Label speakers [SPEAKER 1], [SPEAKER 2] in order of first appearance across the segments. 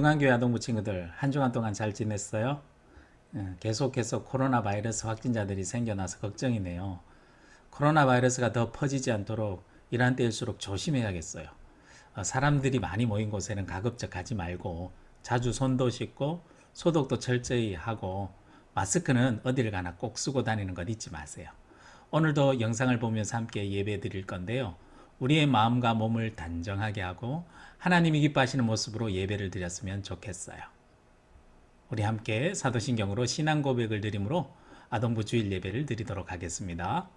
[SPEAKER 1] 중앙교회 아동부 친구들 한 주간 동안 잘 지냈어요? 계속해서 코로나 바이러스 확진자들이 생겨나서 걱정이네요. 코로나 바이러스가 더 퍼지지 않도록 이런 때일수록 조심해야겠어요. 사람들이 많이 모인 곳에는 가급적 가지 말고 자주 손도 씻고 소독도 철저히 하고 마스크는 어딜 가나 꼭 쓰고 다니는 것 잊지 마세요. 오늘도 영상을 보면서 함께 예배 드릴 건데요. 우리의 마음과 몸을 단정하게 하고 하나님이 기뻐하시는 모습으로 예배를 드렸으면 좋겠어요. 우리 함께 사도신경으로 신앙 고백을 드림으로 아동부 주일 예배를 드리도록 하겠습니다.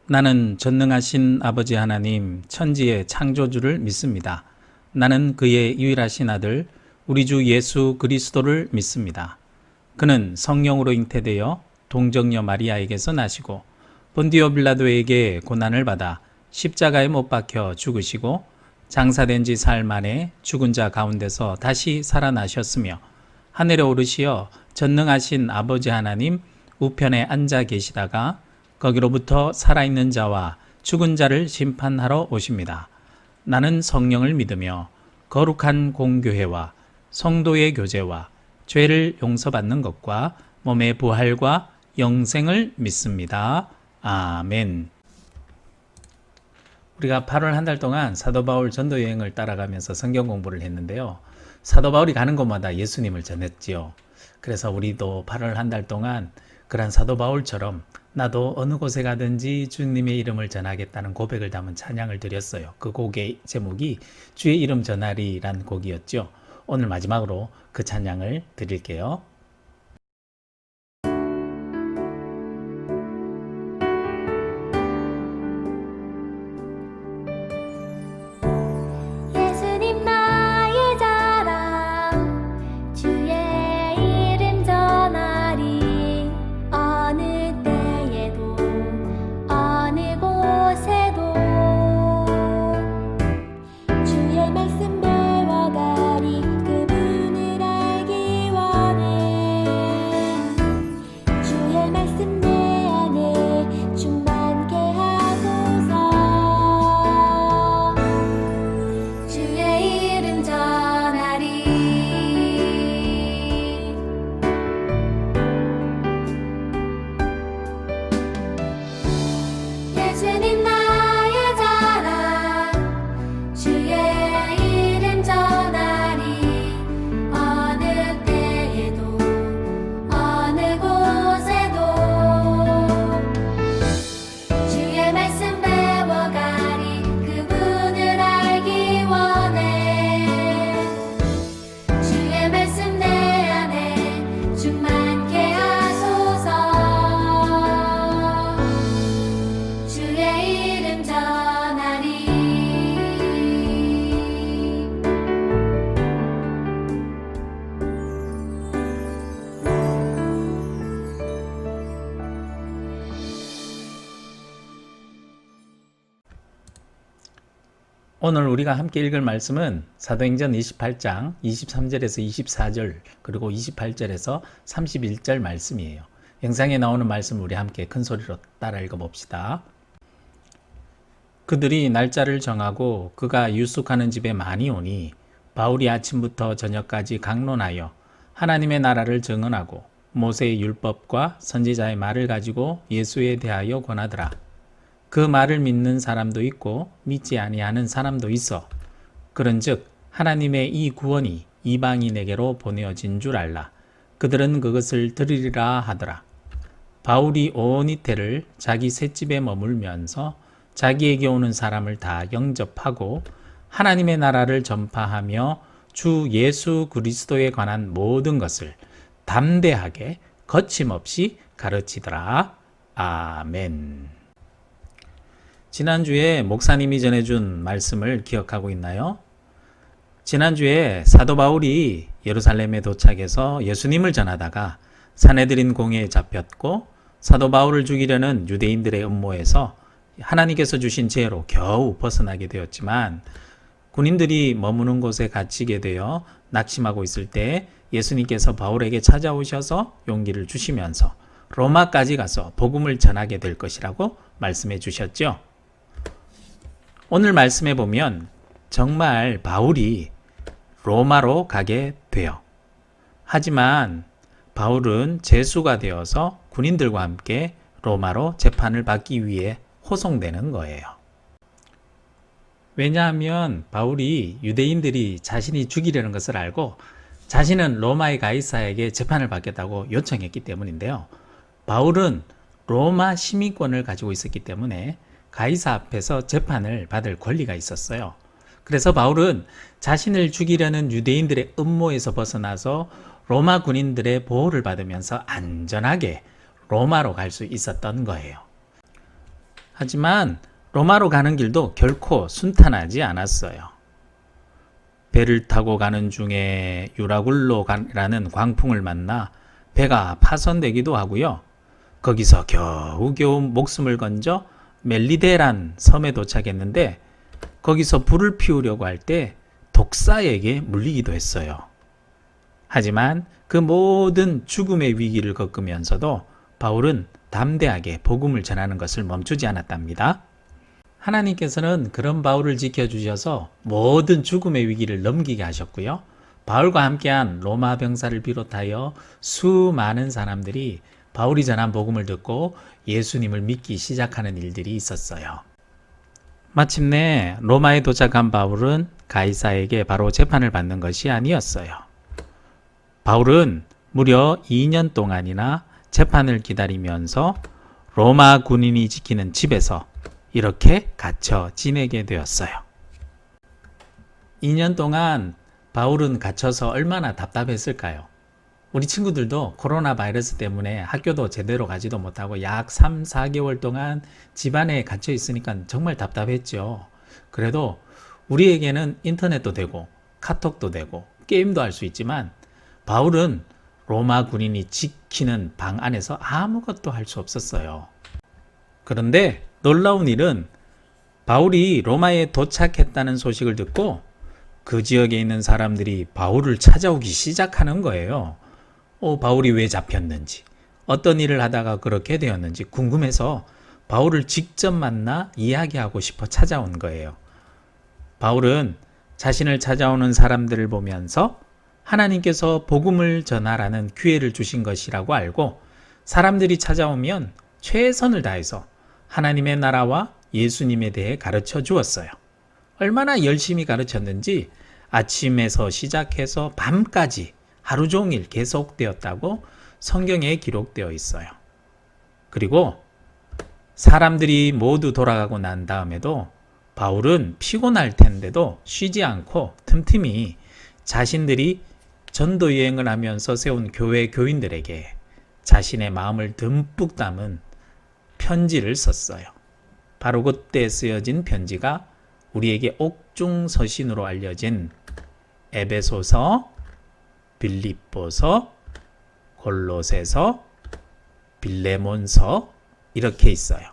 [SPEAKER 1] 나는 전능하신 아버지 하나님 천지의 창조주를 믿습니다. 나는 그의 유일하신 아들 우리 주 예수 그리스도를 믿습니다. 그는 성령으로 잉태되어 동정녀 마리아에게서 나시고 본디오 빌라도에게 고난을 받아 십자가에 못 박혀 죽으시고 장사된 지 사흘 만에 죽은 자 가운데서 다시 살아나셨으며 하늘에 오르시어 전능하신 아버지 하나님 우편에 앉아 계시다가 거기로부터 살아있는 자와 죽은 자를 심판하러 오십니다. 나는 성령을 믿으며 거룩한 공교회와 성도의 교제와 죄를 용서받는 것과 몸의 부활과 영생을 믿습니다. 아멘. 우리가 8월 한 달 동안 사도 바울 전도 여행을 따라가면서 성경 공부를 했는데요. 사도 바울이 가는 곳마다 예수님을 전했지요. 그래서 우리도 8월 한 달 동안 그런 사도 바울처럼 나도 어느 곳에 가든지 주님의 이름을 전하겠다는 고백을 담은 찬양을 드렸어요. 그 곡의 제목이 주의 이름 전하리란 곡이었죠. 오늘 마지막으로 그 찬양을 드릴게요.
[SPEAKER 2] 예수님 나의 자랑 주의 이름 전하리 어느 때에도 어느 곳에도 주의 말씀 배워가리 그분을 알기 원해 주의 말씀 내 안에 충만케 하소서 주의 이름 전하리 예수님 나의 자랑 주의 이름 전하리 어느 때에도 어느 곳에도 주의 말씀 배워가리 그분을 알기 원해 주의 말씀 내 안에 충만케 하소서 주의 이름 전하리
[SPEAKER 1] 오늘 우리가 함께 읽을 말씀은 사도행전 28장 23절에서 24절 그리고 28절에서 31절 말씀이에요. 영상에 나오는 말씀 우리 함께 큰 소리로 따라 읽어봅시다. 그들이 날짜를 정하고 그가 유숙하는 집에 많이 오니 바울이 아침부터 저녁까지 강론하여 하나님의 나라를 증언하고 모세의 율법과 선지자의 말을 가지고 예수에 대하여 권하더라. 그 말을 믿는 사람도 있고 믿지 아니하는 사람도 있어. 그런즉 하나님의 이 구원이 이방인에게로 보내어진 줄 알라. 그들은 그것을 들으리라 하더라. 바울이 온 이태를 자기 셋집에 머물면서 자기에게 오는 사람을 다 영접하고 하나님의 나라를 전파하며 주 예수 그리스도에 관한 모든 것을 담대하게 거침없이 가르치더라. 아멘. 지난주에 목사님이 전해준 말씀을 기억하고 있나요? 지난주에 사도 바울이 예루살렘에 도착해서 예수님을 전하다가 산헤드린 공회에 잡혔고 사도 바울을 죽이려는 유대인들의 음모에서 하나님께서 주신 지혜로 겨우 벗어나게 되었지만 군인들이 머무는 곳에 갇히게 되어 낙심하고 있을 때 예수님께서 바울에게 찾아오셔서 용기를 주시면서 로마까지 가서 복음을 전하게 될 것이라고 말씀해 주셨죠. 오늘 말씀해 보면 정말 바울이 로마로 가게 돼요. 하지만 바울은 죄수가 되어서 군인들과 함께 로마로 재판을 받기 위해 호송되는 거예요. 왜냐하면 바울이 유대인들이 자신이 죽이려는 것을 알고 자신은 로마의 가이사에게 재판을 받겠다고 요청했기 때문인데요. 바울은 로마 시민권을 가지고 있었기 때문에 가이사 앞에서 재판을 받을 권리가 있었어요. 그래서 바울은 자신을 죽이려는 유대인들의 음모에서 벗어나서 로마 군인들의 보호를 받으면서 안전하게 로마로 갈 수 있었던 거예요. 하지만 로마로 가는 길도 결코 순탄하지 않았어요. 배를 타고 가는 중에 유라굴로라는 광풍을 만나 배가 파손되기도 하고요. 거기서 겨우겨우 목숨을 건져 멜리데란 섬에 도착했는데 거기서 불을 피우려고 할 때 독사에게 물리기도 했어요. 하지만 그 모든 죽음의 위기를 겪으면서도 바울은 담대하게 복음을 전하는 것을 멈추지 않았답니다. 하나님께서는 그런 바울을 지켜주셔서 모든 죽음의 위기를 넘기게 하셨고요. 바울과 함께한 로마 병사를 비롯하여 수많은 사람들이 바울이 전한 복음을 듣고 예수님을 믿기 시작하는 일들이 있었어요. 마침내 로마에 도착한 바울은 가이사에게 바로 재판을 받는 것이 아니었어요. 바울은 무려 2년 동안이나 재판을 기다리면서 로마 군인이 지키는 집에서 이렇게 갇혀 지내게 되었어요. 2년 동안 바울은 갇혀서 얼마나 답답했을까요? 우리 친구들도 코로나 바이러스 때문에 학교도 제대로 가지도 못하고 약 3, 4개월 동안 집안에 갇혀 있으니까 정말 답답했죠. 그래도 우리에게는 인터넷도 되고 카톡도 되고 게임도 할 수 있지만 바울은 로마 군인이 지키는 방 안에서 아무것도 할 수 없었어요. 그런데 놀라운 일은 바울이 로마에 도착했다는 소식을 듣고 그 지역에 있는 사람들이 바울을 찾아오기 시작하는 거예요. 바울이 왜 잡혔는지, 어떤 일을 하다가 그렇게 되었는지 궁금해서 바울을 직접 만나 이야기하고 싶어 찾아온 거예요. 바울은 자신을 찾아오는 사람들을 보면서 하나님께서 복음을 전하라는 기회를 주신 것이라고 알고 사람들이 찾아오면 최선을 다해서 하나님의 나라와 예수님에 대해 가르쳐 주었어요. 얼마나 열심히 가르쳤는지 아침에서 시작해서 밤까지 하루 종일 계속되었다고 성경에 기록되어 있어요. 그리고 사람들이 모두 돌아가고 난 다음에도 바울은 피곤할 텐데도 쉬지 않고 틈틈이 자신들이 전도 여행을 하면서 세운 교회 교인들에게 자신의 마음을 듬뿍 담은 편지를 썼어요. 바로 그때 쓰여진 편지가 우리에게 옥중서신으로 알려진 에베소서, 빌립보서, 골로새서, 빌레몬서 이렇게 있어요.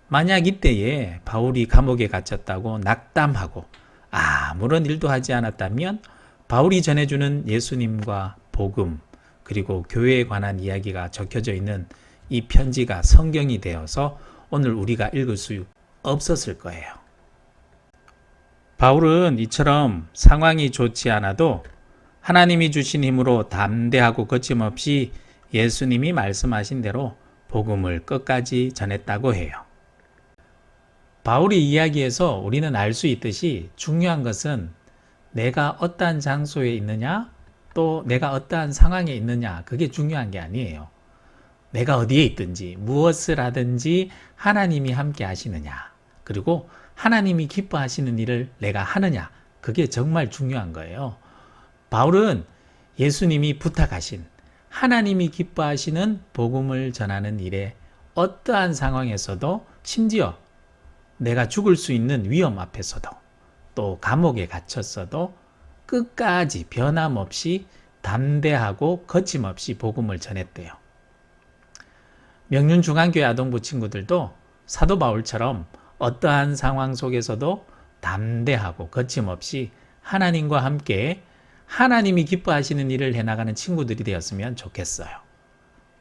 [SPEAKER 1] 만약 이때에 바울이 감옥에 갇혔다고 낙담하고 아무런 일도 하지 않았다면 바울이 전해주는 예수님과 복음 그리고 교회에 관한 이야기가 적혀져 있는 이 편지가 성경이 되어서 오늘 우리가 읽을 수 없었을 거예요. 바울은 이처럼 상황이 좋지 않아도 하나님이 주신 힘으로 담대하고 거침없이 예수님이 말씀하신 대로 복음을 끝까지 전했다고 해요. 바울의 이야기에서 우리는 알 수 있듯이 중요한 것은 내가 어떠한 장소에 있느냐 또 내가 어떠한 상황에 있느냐 그게 중요한 게 아니에요. 내가 어디에 있든지 무엇을 하든지 하나님이 함께 하시느냐 그리고 하나님이 기뻐하시는 일을 내가 하느냐 그게 정말 중요한 거예요. 바울은 예수님이 부탁하신 하나님이 기뻐하시는 복음을 전하는 일에 어떠한 상황에서도 심지어 내가 죽을 수 있는 위험 앞에서도 또 감옥에 갇혔어도 끝까지 변함없이 담대하고 거침없이 복음을 전했대요. 명륜중앙교회 아동부 친구들도 사도 바울처럼 어떠한 상황 속에서도 담대하고 거침없이 하나님과 함께 하나님이 기뻐하시는 일을 해나가는 친구들이 되었으면 좋겠어요.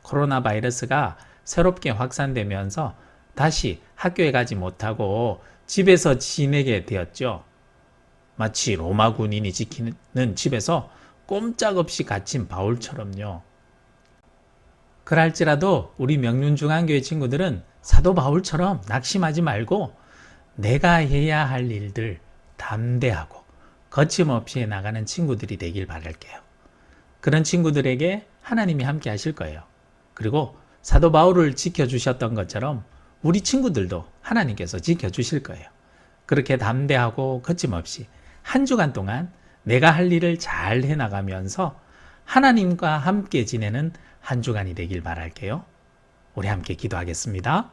[SPEAKER 1] 코로나 바이러스가 새롭게 확산되면서 다시 학교에 가지 못하고 집에서 지내게 되었죠. 마치 로마 군인이 지키는 집에서 꼼짝없이 갇힌 바울처럼요. 그럴지라도 우리 명륜중앙교회 친구들은 사도 바울처럼 낙심하지 말고 내가 해야 할 일들 담대하고 거침없이 해나가는 친구들이 되길 바랄게요. 그런 친구들에게 하나님이 함께 하실 거예요. 그리고 사도 바울을 지켜주셨던 것처럼 우리 친구들도 하나님께서 지켜주실 거예요. 그렇게 담대하고 거침없이 한 주간 동안 내가 할 일을 잘 해나가면서 하나님과 함께 지내는 한 주간이 되길 바랄게요. 우리 함께 기도하겠습니다.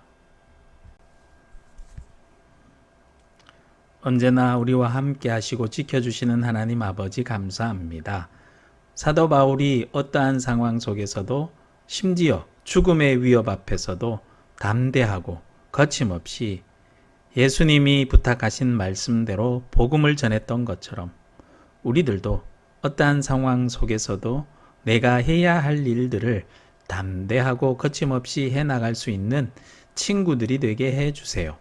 [SPEAKER 1] 언제나 우리와 함께 하시고 지켜주시는 하나님 아버지 감사합니다. 사도 바울이 어떠한 상황 속에서도 심지어 죽음의 위협 앞에서도 담대하고 거침없이 예수님이 부탁하신 말씀대로 복음을 전했던 것처럼 우리들도 어떠한 상황 속에서도 내가 해야 할 일들을 담대하고 거침없이 해나갈 수 있는 친구들이 되게 해주세요.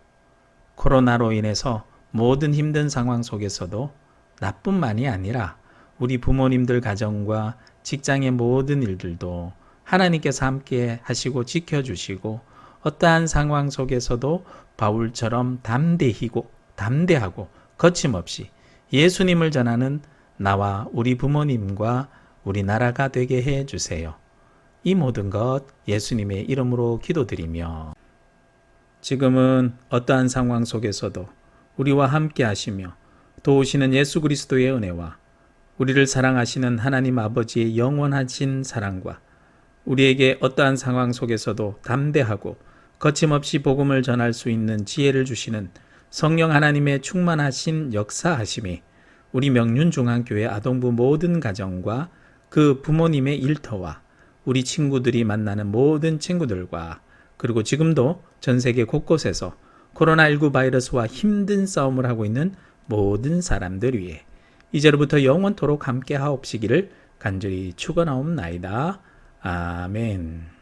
[SPEAKER 1] 코로나로 인해서 모든 힘든 상황 속에서도 나뿐만이 아니라 우리 부모님들 가정과 직장의 모든 일들도 하나님께서 함께 하시고 지켜주시고 어떠한 상황 속에서도 바울처럼 담대하고 거침없이 예수님을 전하는 나와 우리 부모님과 우리 나라가 되게 해주세요. 이 모든 것 예수님의 이름으로 기도드리며 지금은 어떠한 상황 속에서도 우리와 함께 하시며 도우시는 예수 그리스도의 은혜와 우리를 사랑하시는 하나님 아버지의 영원하신 사랑과 우리에게 어떠한 상황 속에서도 담대하고 거침없이 복음을 전할 수 있는 지혜를 주시는 성령 하나님의 충만하신 역사하심이 우리 명륜중앙교회 아동부 모든 가정과 그 부모님의 일터와 우리 친구들이 만나는 모든 친구들과 그리고 지금도 전 세계 곳곳에서 코로나19 바이러스와 힘든 싸움을 하고 있는 모든 사람들 위해 이제로부터 영원토록 함께 하옵시기를 간절히 축원하옵나이다. 아멘.